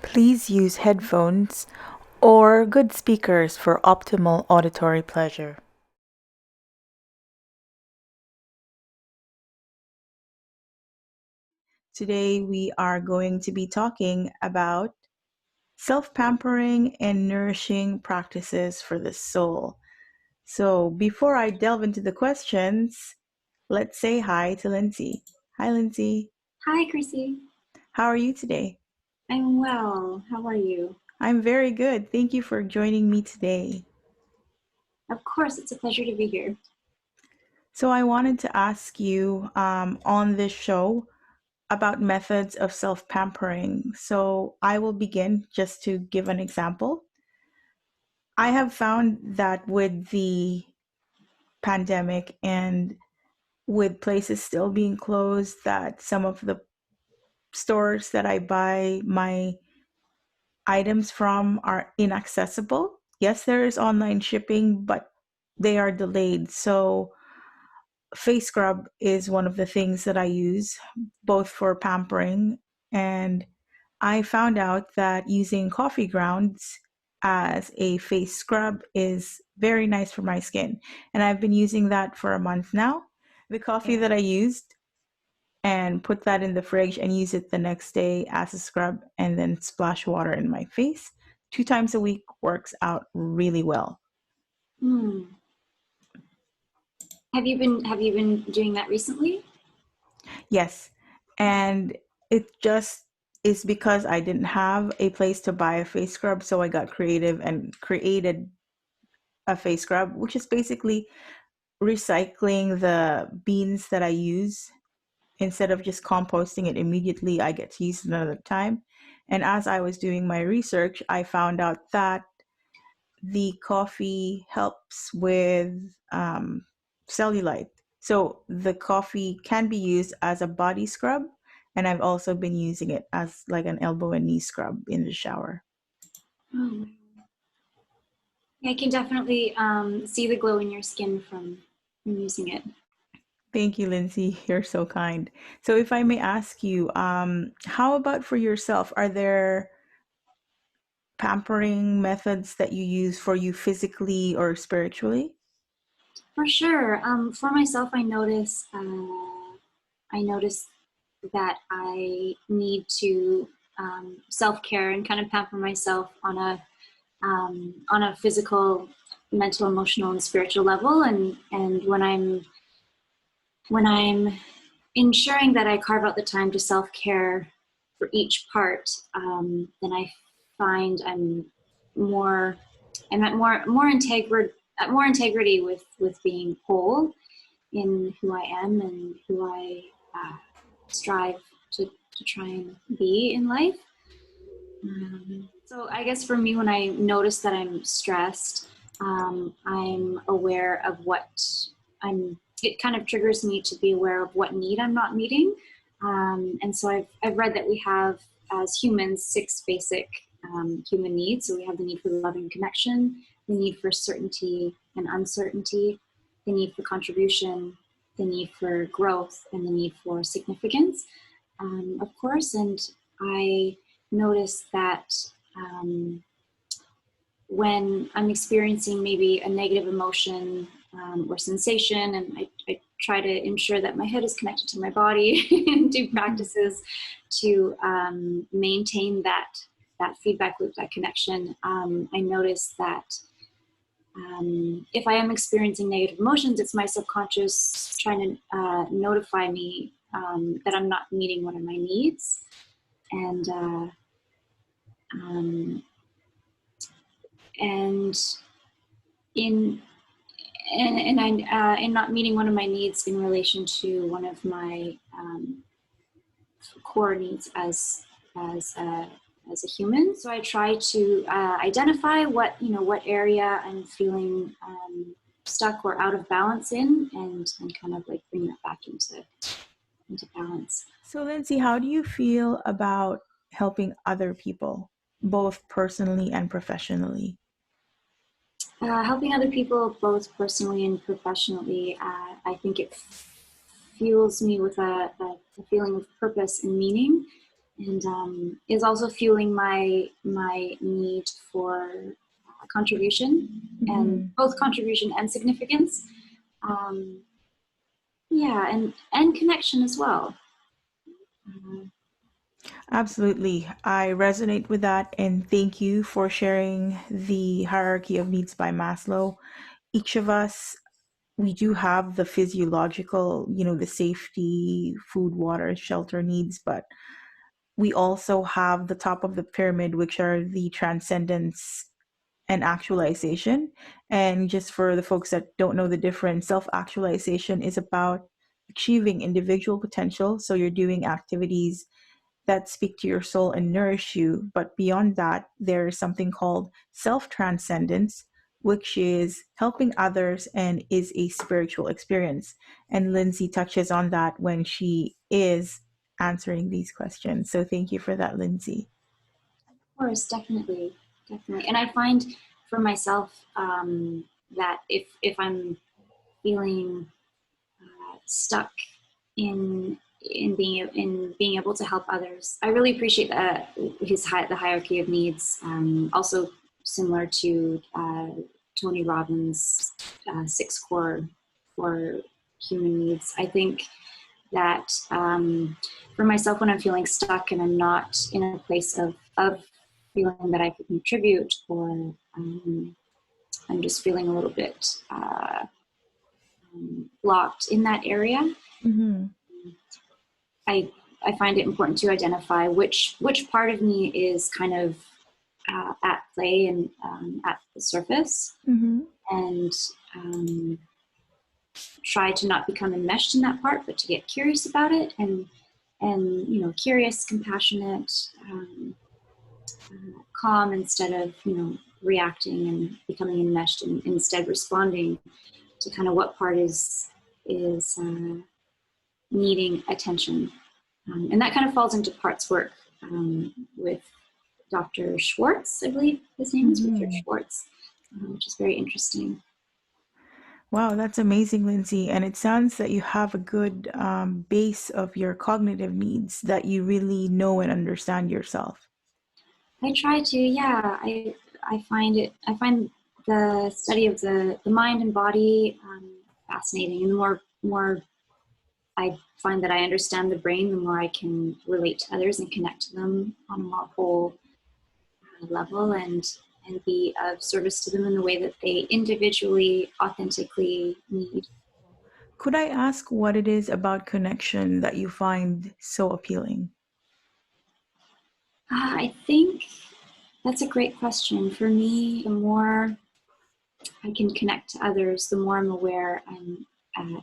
Please use headphones or good speakers for optimal auditory pleasure. Today we are going to be talking about self-pampering and nourishing practices for the soul. So before I delve into the questions, let's say hi to Lindsey. Hi, Lindsey. Hi, Crissy. How are you today? I'm well. How are you? I'm very good. Thank you for joining me today. Of course, it's a pleasure to be here. So I wanted to ask you on this show about methods of self-pampering. So I will begin just to give an example. I have found that with the pandemic and with places still being closed, that some of the stores that I buy my items from are inaccessible. Yes, there is online shipping, but they are delayed. So face scrub is one of the things that I use both for pampering, and I found out that using coffee grounds as a face scrub is very nice for my skin. And I've been using that for a month now. The coffee that I used and put that in the fridge and use it the next day as a scrub and then splash water in my face 2 times a week works out really well. Have you been doing that recently? Yes. And it just is because I didn't have a place to buy a face scrub, so I got creative and created a face scrub, which is basically recycling the beans that I use. Instead of just composting it immediately, I get to use it another time. And as I was doing my research, I found out that the coffee helps with cellulite. So the coffee can be used as a body scrub, and I've also been using it as like an elbow and knee scrub in the shower. Oh, I can definitely see the glow in your skin from using it. Thank you, Lindsey. You're so kind. So if I may ask you, how about for yourself? Are there pampering methods that you use for you physically or spiritually? For sure. For myself, I notice that I need to self-care and kind of pamper myself on a physical, mental, emotional, and spiritual level. And when I'm ensuring that I carve out the time to self-care for each part, then I find I'm at more integrity with being whole in who I am and who I strive to try and be in life. So I guess for me, when I notice that I'm stressed, I'm aware of it kind of triggers me to be aware of what need I'm not meeting. And so I've read that we have, as humans, 6 basic human needs. So we have the need for love and connection, the need for certainty and uncertainty, the need for contribution, the need for growth, and the need for significance, of course. And I notice that when I'm experiencing maybe a negative emotion or sensation, and I try to ensure that my head is connected to my body and do practices to maintain that feedback loop, that connection. I notice that if I am experiencing negative emotions, it's my subconscious trying to notify me that I'm not meeting one of my needs. And in not meeting one of my needs in relation to one of my core needs as a human. So I try to identify what area I'm feeling stuck or out of balance in, and kind of like bring that back into balance. So, Lindsey, how do you feel about helping other people? both personally and professionally? Helping other people, both personally and professionally, I think it fuels me with a feeling of purpose and meaning, and is also fueling my need for contribution, and Mhm. both contribution and significance. Um, yeah, and connection as well. Uh, Absolutely. I resonate with that. And thank you for sharing the hierarchy of needs by Maslow. Each of us, we do have the physiological, the safety, food, water, shelter needs, but we also have the top of the pyramid, which are the transcendence and actualization. And just for the folks that don't know the difference, self actualization is about achieving individual potential. So you're doing activities that speak to your soul and nourish you. But beyond that, there's something called self transcendence, which is helping others and is a spiritual experience. And Lindsey touches on that when she is answering these questions. So thank you for that, Lindsey. of course, definitely, definitely. And I find for myself that if I'm feeling stuck in being able to help others. I really appreciate the hierarchy of needs. Also similar to Tony Robbins' six core for human needs. I think that for myself, when I'm feeling stuck and I'm not in a place of feeling that I could contribute, or I'm just feeling a little bit blocked in that area, Mm-hmm. I I find it important to identify which part of me is kind of at play and at the surface, Mm-hmm. and try to not become enmeshed in that part, but to get curious about it, and curious, compassionate, calm, instead of reacting and becoming enmeshed, and instead responding to kind of what part is needing attention. And that kind of falls into parts work with Dr. Schwartz, I believe his name is Richard Mm-hmm. Schwartz, which is very interesting. Wow, that's amazing, Lindsay. And it sounds that you have a good base of your cognitive needs, that you really know and understand yourself. I try to, yeah. I find the study of the mind and body fascinating. And the more I find that I understand the brain, the more I can relate to others and connect to them on a more whole level, and be of service to them in the way that they individually, authentically need. Could I ask what it is about connection that you find so appealing? I think that's a great question. For me, the more I can connect to others, the more I'm aware I'm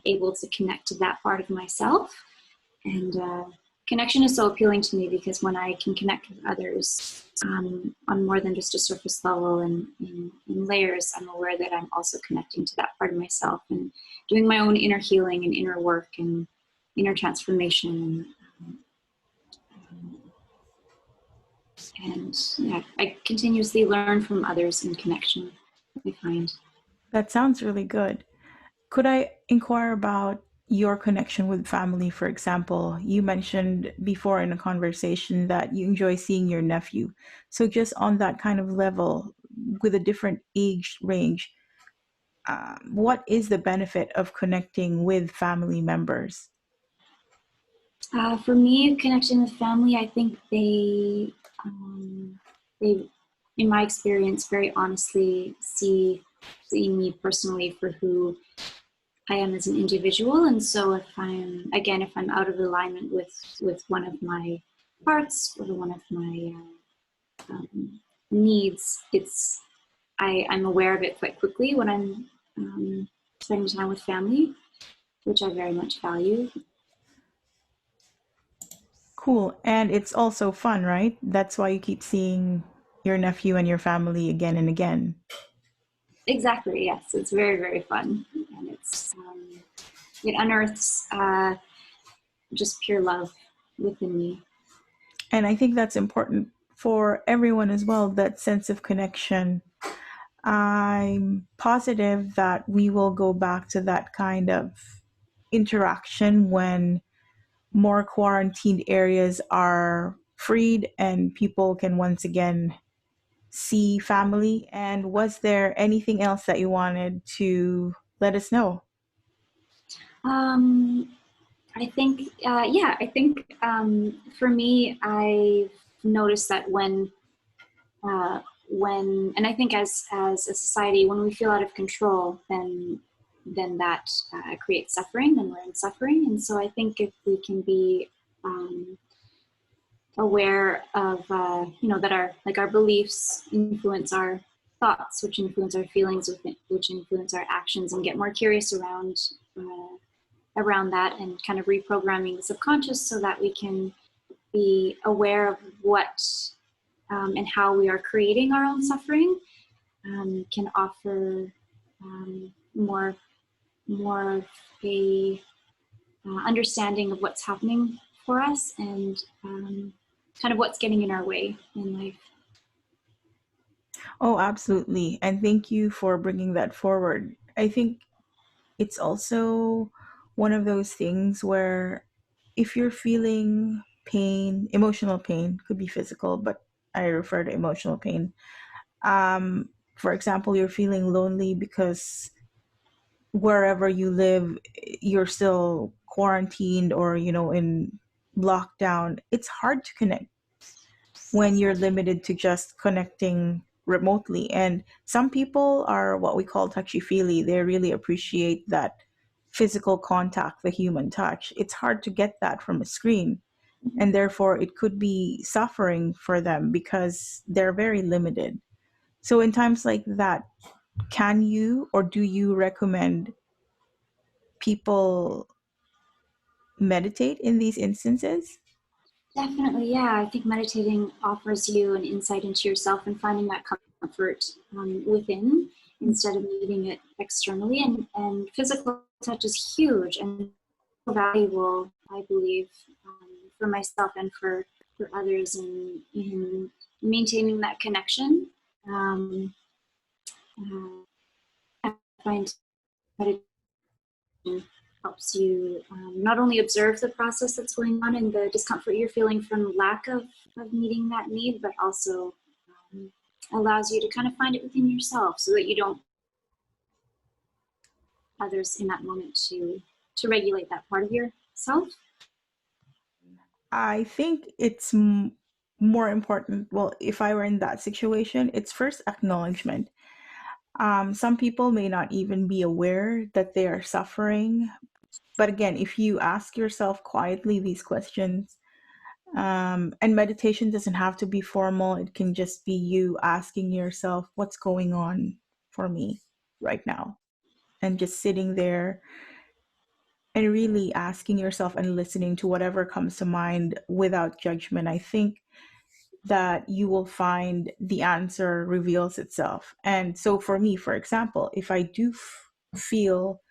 able to connect to that part of myself. And connection is so appealing to me because when I can connect with others on more than just a surface level and in layers, I'm aware that I'm also connecting to that part of myself and doing my own inner healing and inner work and inner transformation. And yeah, I continuously learn from others in connection, I find. That sounds really good. Could I inquire about your connection with family, for example? You mentioned before in a conversation that you enjoy seeing your nephew. So, just on that kind of level, with a different age range, what is the benefit of connecting with family members? For me, connection with family, I think they, in my experience, very honestly see me personally for who I am as an individual. And so, if I'm out of alignment with one of my parts or one of my needs, I'm aware of it quite quickly when I'm spending time with family, which I very much value. Cool. And it's also fun, right? That's why you keep seeing your nephew and your family again and again. Exactly. Yes, it's very, very fun, and it unearths just pure love within me. And I think that's important for everyone as well, that sense of connection. I'm positive that we will go back to that kind of interaction when more quarantined areas are freed and people can once again see family. And was there anything else that you wanted to let us know? Um, I think, yeah, I think for me, I've noticed that uh, and I think as a society, when we feel out of control, then that creates suffering, and we're in suffering. And so I think if we can be um, aware of, that our beliefs influence our thoughts, which influence our feelings, which influence our actions, and get more curious around that, and kind of reprogramming the subconscious so that we can be aware of what and how we are creating our own suffering, can offer more of a understanding of what's happening for us, and kind of what's getting in our way in life. Oh, absolutely. And thank you for bringing that forward. I think it's also one of those things where if you're feeling pain, emotional pain, could be physical, but I refer to emotional pain. For example, you're feeling lonely because wherever you live, you're still quarantined or, in lockdown. It's hard to connect when you're limited to just connecting remotely. And some people are what we call touchy feely. They really appreciate that physical contact, the human touch. It's hard to get that from a screen. And therefore, it could be suffering for them because they're very limited. So, in times like that, can you or do you recommend people meditate in these instances? Definitely, yeah. I think meditating offers you an insight into yourself and finding that comfort within, instead of needing it externally. And physical touch is huge and valuable, I believe, for myself and for others in maintaining that connection. Um, I find meditation helps you not only observe the process that's going on and the discomfort you're feeling from lack of meeting that need, but also allows you to kind of find it within yourself, so that you don't others in that moment to regulate that part of yourself. I think it's more important. Well, if I were in that situation, it's first acknowledgement. Some people may not even be aware that they are suffering. But again, if you ask yourself quietly these questions, and meditation doesn't have to be formal, it can just be you asking yourself, what's going on for me right now? And just sitting there and really asking yourself and listening to whatever comes to mind without judgment. I think that you will find the answer reveals itself. And so for me, for example, if I do feel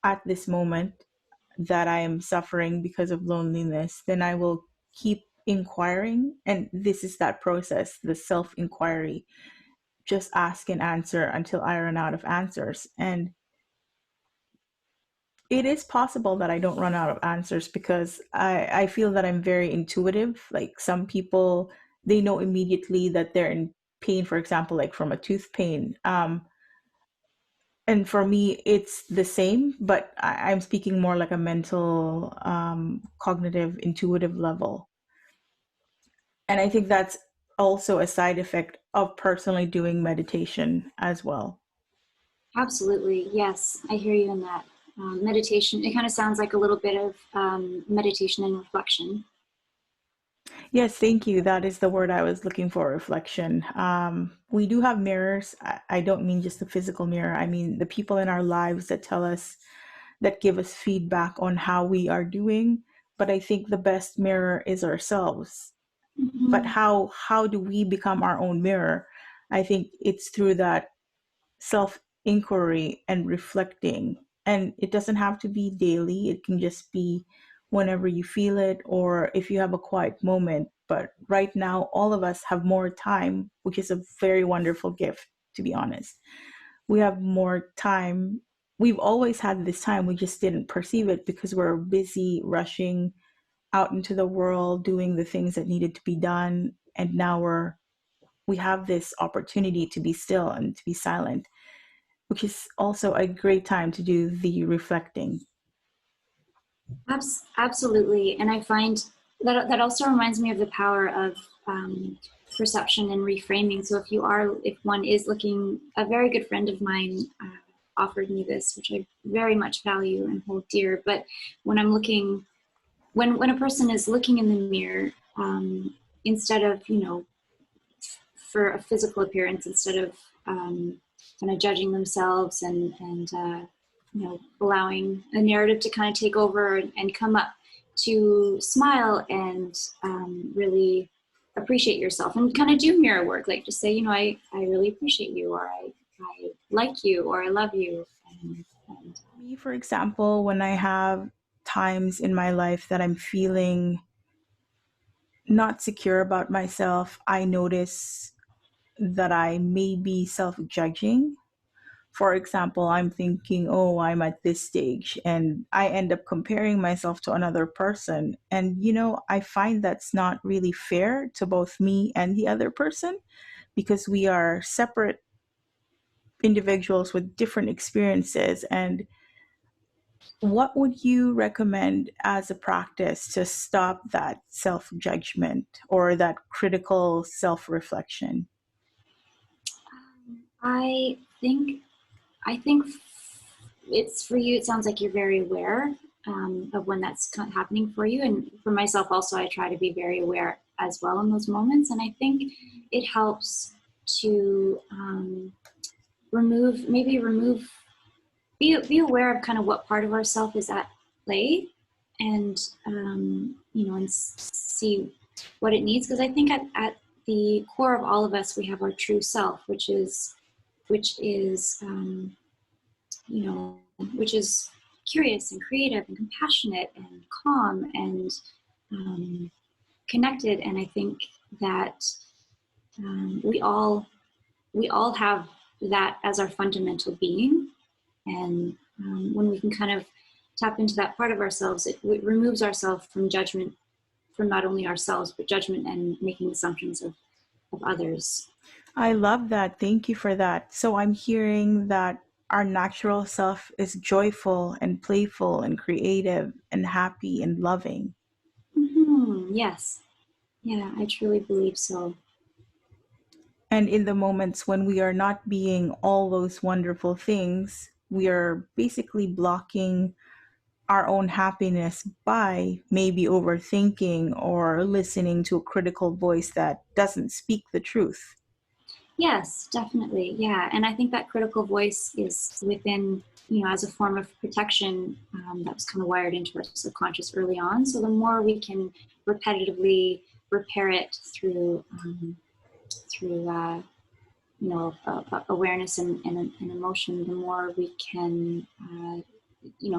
at this moment that I am suffering because of loneliness, then I will keep inquiring. And this is that process, the self inquiry. Just ask and answer until I run out of answers. And it is possible that I don't run out of answers because I feel that I'm very intuitive. Like some people, they know immediately that they're in pain, for example, like from a tooth pain. And for me, it's the same, but I'm speaking more like a mental, cognitive, intuitive level. And I think that's also a side effect of personally doing meditation as well. Absolutely, yes, I hear you in that. Meditation, it kind of sounds like a little bit of meditation and reflection. Yes, thank you. That is the word I was looking for, reflection. We do have mirrors. I don't mean just the physical mirror. I mean the people in our lives that tell us, that give us feedback on how we are doing. But I think the best mirror is ourselves. But Mm-hmm. how do we become our own mirror? I think it's through that self inquiry and reflecting. And it doesn't have to be daily, it can just be whenever you feel it, or if you have a quiet moment, But right now, all of us have more time, which is a very wonderful gift, to be honest. We have more time. We've always had this time. We just didn't perceive it because we're busy rushing out into the world, doing the things that needed to be done. And now we have this opportunity to be still and to be silent, which is also a great time to do the reflecting. Absolutely. And I find that also reminds me of the power of perception and reframing. So if one is looking, a very good friend of mine offered me this, which I very much value and hold dear. But when I'm looking, when a person is looking in the mirror, instead of, for a physical appearance, instead of kind of judging themselves and allowing a narrative to kind of take over and come up, to smile and really appreciate yourself and kind of do mirror work, like just say, I really appreciate you, or I like you, or I love you. Me, for example, when I have times in my life that I'm feeling not secure about myself, I notice that I may be self-judging. For example, I'm thinking, oh, I'm at this stage, and I end up comparing myself to another person. And, I find that's not really fair to both me and the other person, because we are separate individuals with different experiences. And what would you recommend as a practice to stop that self-judgment or that critical self-reflection? I think I think it's for you. It sounds like you're very aware of when that's happening for you, and for myself also, I try to be very aware as well in those moments. And I think it helps to be aware of kind of what part of ourself is at play, and and see what it needs. Because I think at the core of all of us, we have our true self, which is which is curious and creative and compassionate and calm and connected. And I think that we all have that as our fundamental being. And when we can kind of tap into that part of ourselves, it removes ourselves from judgment, from not only ourselves, but judgment and making assumptions of others. I love that. Thank you for that. So I'm hearing that our natural self is joyful and playful and creative and happy and loving. Mm-hmm. Yes. Yeah, I truly believe so. And in the moments when we are not being all those wonderful things, we are basically blocking our own happiness by maybe overthinking or listening to a critical voice that doesn't speak the truth. Yes, definitely. Yeah. And I think that critical voice is within, as a form of protection, that was kind of wired into our subconscious early on. So the more we can repetitively repair it through awareness and emotion, the more we can,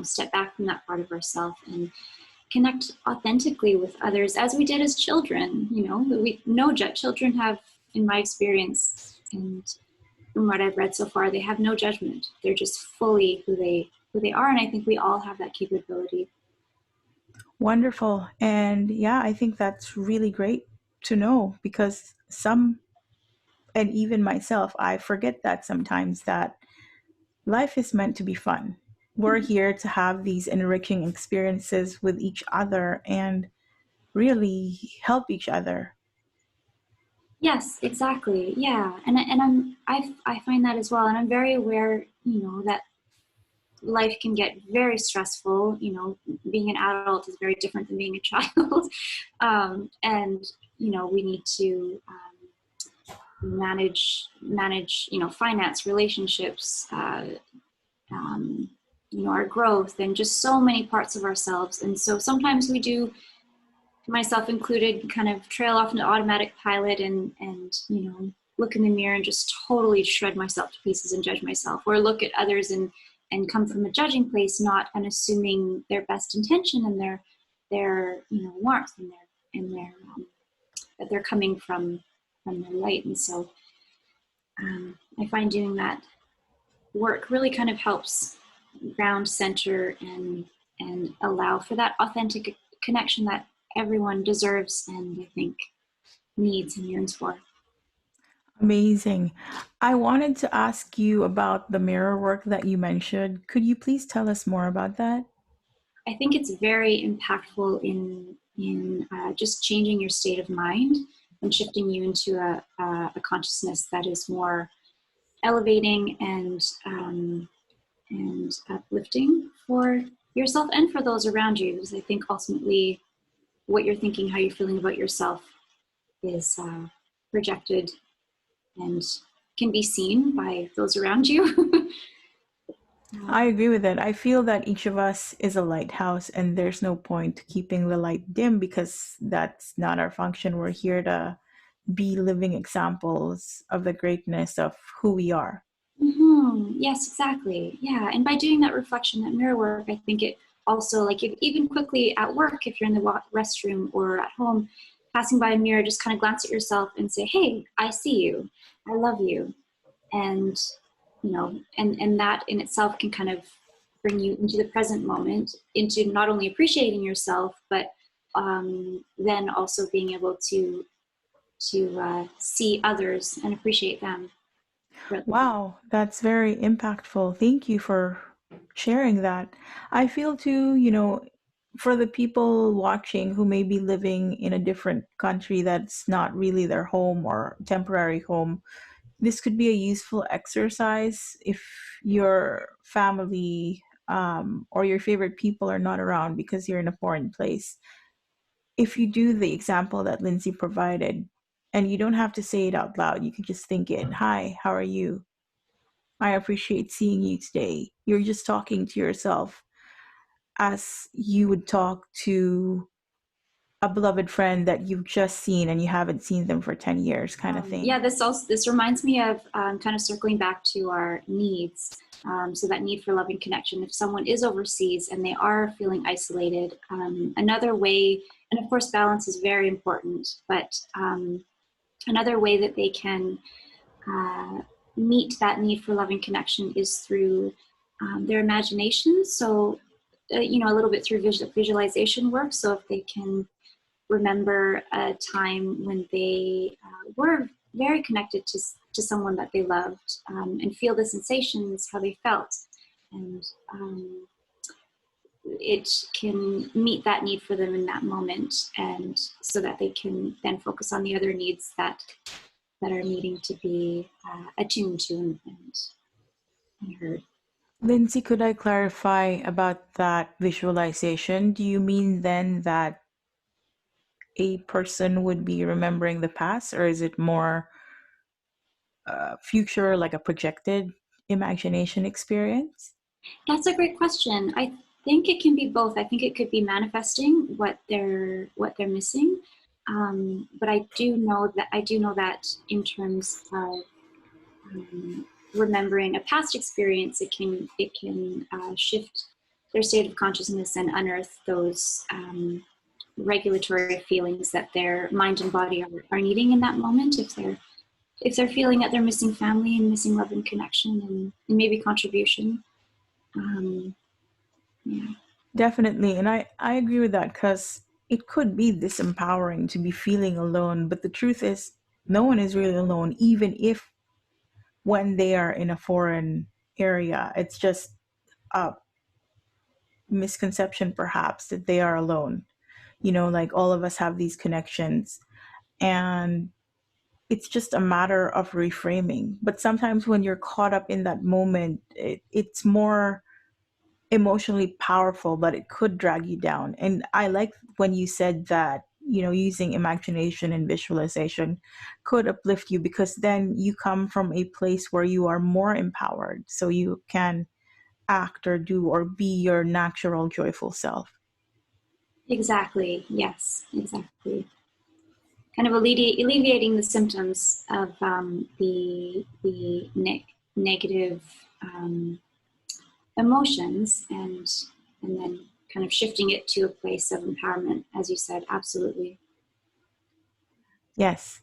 step back from that part of ourself and connect authentically with others, as we did as children. Children have, in my experience and from what I've read so far, they have no judgment. They're just fully who they are. And I think we all have that capability. Wonderful. And yeah, I think that's really great to know, because and even myself, I forget that sometimes, that life is meant to be fun. We're here to have these enriching experiences with each other and really help each other. Yes, exactly. Yeah. I find that as well. And I'm very aware, that life can get very stressful. Being an adult is very different than being a child. And, we need to manage, finance, relationships, our growth, and just so many parts of ourselves. And so sometimes we do, myself included, kind of trail off into automatic pilot and look in the mirror and just totally shred myself to pieces and judge myself, or look at others and come from a judging place, not unassuming their best intention and their warmth and their that they're coming from their light. And so I find doing that work really kind of helps ground, center, and allow for that authentic connection that everyone deserves and I think needs and yearns for. Amazing. I wanted to ask you about the mirror work that you mentioned. Could you please tell us more about that? I think it's very impactful in just changing your state of mind and shifting you into a consciousness that is more elevating and uplifting for yourself and for those around you. Because I think ultimately, what you're thinking, how you're feeling about yourself, is projected and can be seen by those around you. I agree with it. I feel that each of us is a lighthouse, and there's no point keeping the light dim because that's not our function. We're here to be living examples of the greatness of who we are. Yes, exactly. Yeah, and by doing that reflection, that mirror work, I think it also, like, if, even quickly at work, if you're in the restroom or at home, passing by a mirror, just kind of glance at yourself and say, "Hey, I see you. I love you," and and that in itself can kind of bring you into the present moment, into not only appreciating yourself, but then also being able to see others and appreciate them. Wow, that's very impactful. Thank you for sharing that. I feel too, for the people watching who may be living in a different country that's not really their home or temporary home, this could be a useful exercise if your family or your favorite people are not around because you're in a foreign place. If you do the example that Lindsay provided, and you don't have to say it out loud, you can just think it. Hi, how are you? I appreciate seeing you today. You're just talking to yourself as you would talk to a beloved friend that you've just seen and you haven't seen them for 10 years, kind of Yeah, thing. this reminds me of kind of circling back to our needs. So that need for loving connection. If someone is overseas and they are feeling isolated, another way, and of course balance is very important, but another way that they can meet that need for loving connection is through their imagination. So, a little bit through visualization work. So if they can remember a time when they were very connected to someone that they loved, and feel the sensations, how they felt, and it can meet that need for them in that moment, and so that they can then focus on the other needs that are needing to be attuned to and heard. Lindsay, could I clarify about that visualization? Do you mean then that a person would be remembering the past, or is it more future, like a projected imagination experience? That's a great question. I think it can be both. I think it could be manifesting what they're missing, but I do know that in terms of remembering a past experience, it can shift their state of consciousness and unearth those regulatory feelings that their mind and body are needing in that moment. If they're feeling that they're missing family and missing love and connection and maybe contribution. Um, yeah. Definitely. And I agree with that because it could be disempowering to be feeling alone. But the truth is, no one is really alone, even if when they are in a foreign area. It's just a misconception, perhaps, that they are alone. Like all of us have these connections. And it's just a matter of reframing. But sometimes when you're caught up in that moment, it's more emotionally powerful, but it could drag you down. And I like when you said that, using imagination and visualization could uplift you because then you come from a place where you are more empowered. So you can act or do or be your natural, joyful self. Exactly. Yes, exactly. Kind of alleviating the symptoms of the negative um, emotions, and then kind of shifting it to a place of empowerment, as you said. Absolutely. Yes.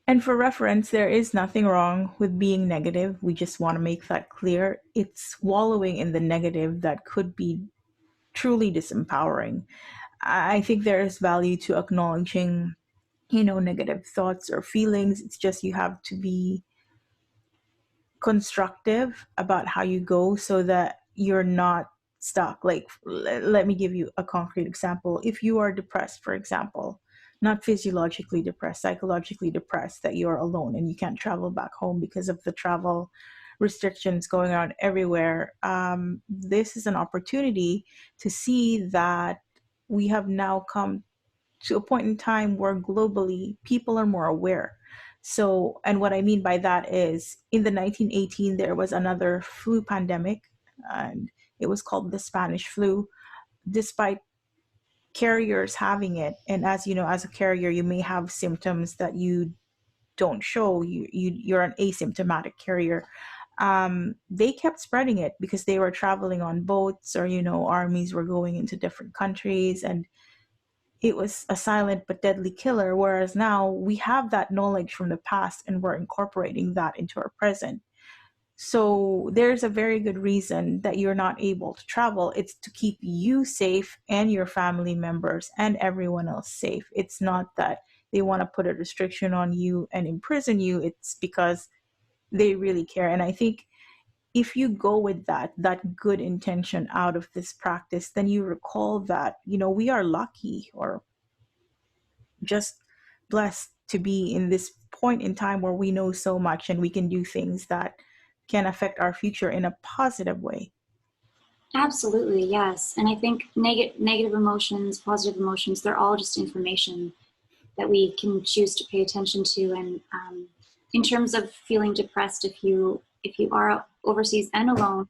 And for reference, there is nothing wrong with being negative. We just want to make that clear. It's wallowing in the negative that could be truly disempowering. I think there is value to acknowledging, negative thoughts or feelings. It's just you have to be constructive about how you go so that you're not stuck. Like, let me give you a concrete example. If you are depressed, for example, not physiologically depressed, psychologically depressed, that you're alone and you can't travel back home because of the travel restrictions going on everywhere, this is an opportunity to see that we have now come to a point in time where globally people are more aware. So, and what I mean by that is in the 1918, there was another flu pandemic, and it was called the Spanish flu. Despite carriers having it, and as you know, as a carrier, you may have symptoms that you don't show. You're an asymptomatic carrier. They kept spreading it because they were traveling on boats, or armies were going into different countries, and it was a silent but deadly killer. Whereas now we have that knowledge from the past and we're incorporating that into our present. So there's a very good reason that you're not able to travel. It's to keep you safe and your family members and everyone else safe. It's not that they want to put a restriction on you and imprison you. It's because they really care. And I think if you go with that good intention out of this practice, then you recall that, we are lucky, or just blessed to be in this point in time where we know so much and we can do things that can affect our future in a positive way. Absolutely, yes. And I think negative emotions, positive emotions, they're all just information that we can choose to pay attention to. And in terms of feeling depressed, if you are overseas and alone,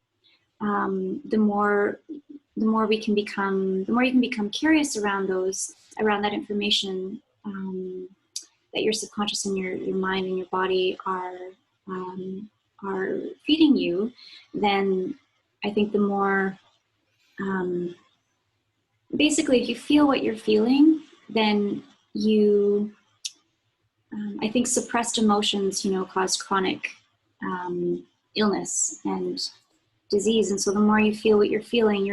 the more we can become, the more you can become curious around that information, that your subconscious and your mind and your body are feeding you. Then I think the more, um, basically, if you feel what you're feeling, then you, I think suppressed emotions, cause chronic illness and disease. And so the more you feel what you're feeling,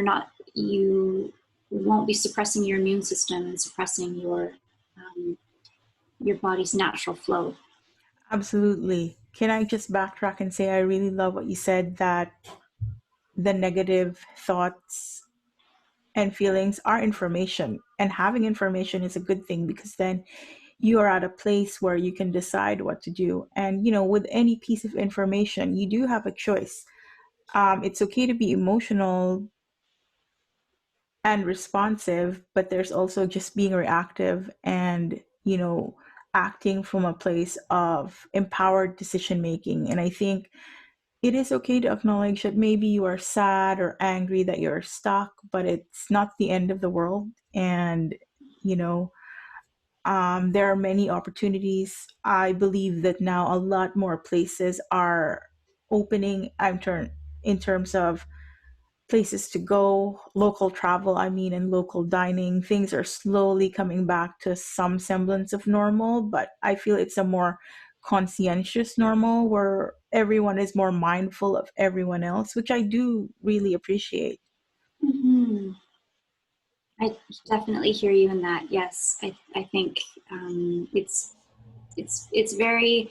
you won't be suppressing your immune system and suppressing your body's natural flow. Absolutely. Can I just backtrack and say I really love what you said, that the negative thoughts and feelings are information, and having information is a good thing because then you are at a place where you can decide what to do. And with any piece of information, you do have a choice. It's okay to be emotional and responsive, but there's also just being reactive and, acting from a place of empowered decision making. And I think it is okay to acknowledge that maybe you are sad or angry that you're stuck, but it's not the end of the world. And, you know, there are many opportunities. I believe that now a lot more places are opening in terms of places to go, local travel, I mean, and local dining. Things are slowly coming back to some semblance of normal, but I feel it's a more conscientious normal where everyone is more mindful of everyone else, which I do really appreciate. Mm-hmm. I definitely hear you in that. Yes, I think it's very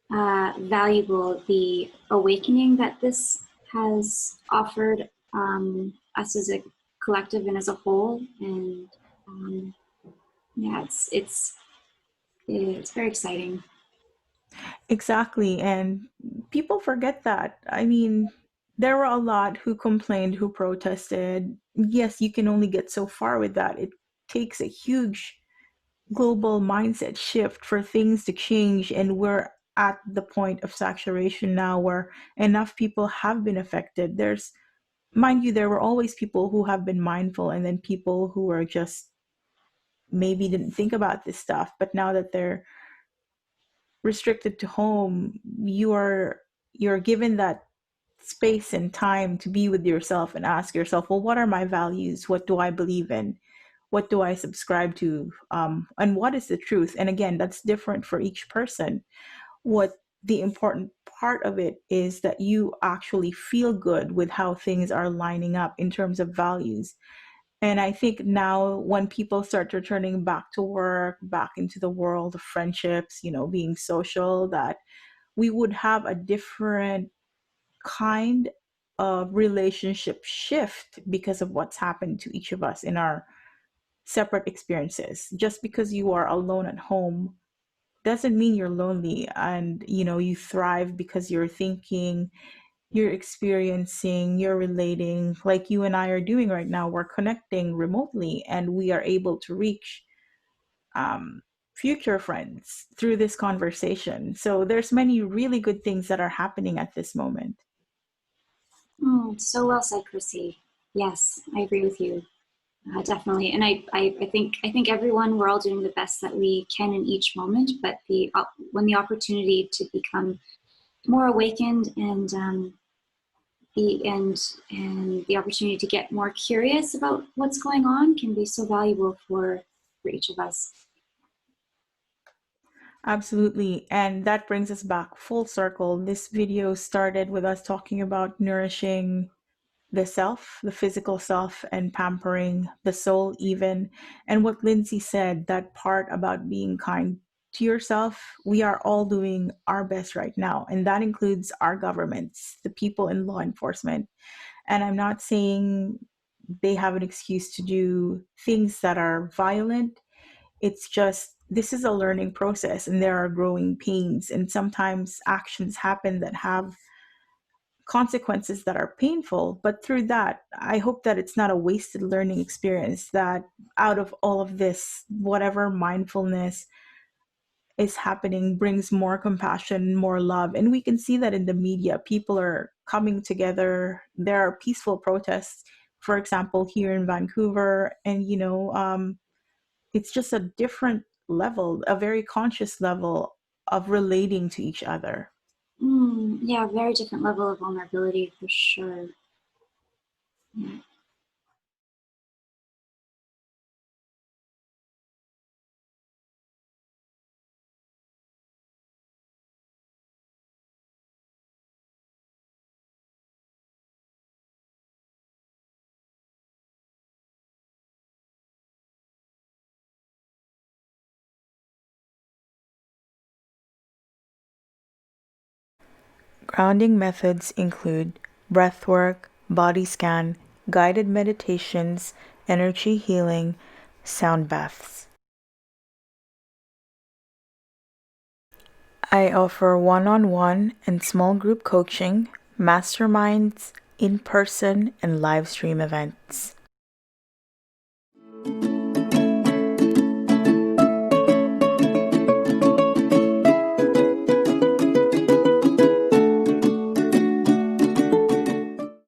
valuable, the awakening that this has offered us as a collective and as a whole. And um, yeah, it's very exciting. Exactly. And people forget that. I mean, there were a lot who complained, who protested. Yes, you can only get so far with that. It takes a huge global mindset shift for things to change. And we're at the point of saturation now where enough people have been affected. Mind you, there were always people who have been mindful, and then people who are just maybe didn't think about this stuff. But now that they're restricted to home, you're given that space and time to be with yourself and ask yourself, well, what are my values? What do I believe in? what do I subscribe to, and what is the truth? And again, that's different for each person. What the important part of it is that you actually feel good with how things are lining up in terms of values. And I think now when people start returning back to work, back into the world of friendships, being social, that we would have a different kind of relationship shift because of what's happened to each of us in our separate experiences. Just because you are alone at home doesn't mean you're lonely, and you thrive because you're thinking, you're experiencing, you're relating, like you and I are doing right now. We're connecting remotely and we are able to reach um, future friends through this conversation. So there's many really good things that are happening at this moment. So well said, Crissy. Yes, I agree with you. Definitely. And I think everyone, we're all doing the best that we can in each moment, but when the opportunity to become more awakened and the opportunity to get more curious about what's going on can be so valuable for each of us. Absolutely. And that brings us back full circle. This video started with us talking about nourishing the self, the physical self, and pampering the soul, even. And what Lindsey said, that part about being kind to yourself, we are all doing our best right now. And that includes our governments, the people in law enforcement. And I'm not saying they have an excuse to do things that are violent. It's just this is a learning process and there are growing pains. And sometimes actions happen that have consequences that are painful. But through that, I hope that it's not a wasted learning experience, that out of all of this, whatever mindfulness is happening brings more compassion, more love. And we can see that in the media. People are coming together. There are peaceful protests, for example, here in Vancouver. And, it's just a different level, a very conscious level of relating to each other. Yeah, very different level of vulnerability for sure. Yeah. Grounding methods include breathwork, body scan, guided meditations, energy healing, sound baths. I offer one-on-one and small group coaching, masterminds, in-person, and live stream events.